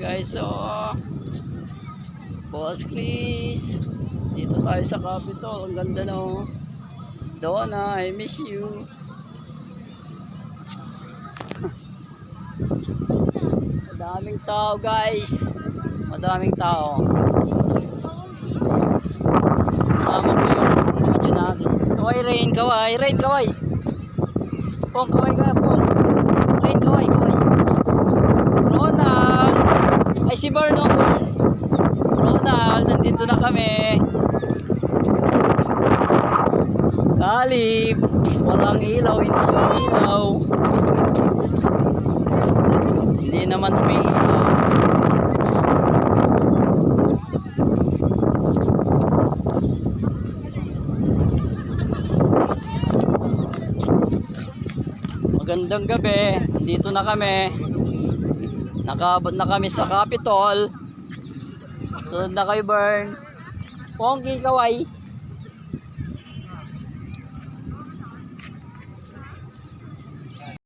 guys, so Boss Chris, dito tayo sa Capitol. Ang ganda no. Donna, I miss you. Madaming tao guys, madaming tao. Kasama ko yung mga Junakis. Kaway Rain, kaway Rain, kaway Pong, kaway ka Pong. Rain, kaway, kaway. Ronald, ay si Barno. Ronald, nandito na kami. Kalib, walang ilaw, hindi siya ilaw. Hindi naman umiilaw. Magandang gabi, dito na kami. Nakaabot na kami sa Capitol. Sunod na kay Bern. Pongki, kaway.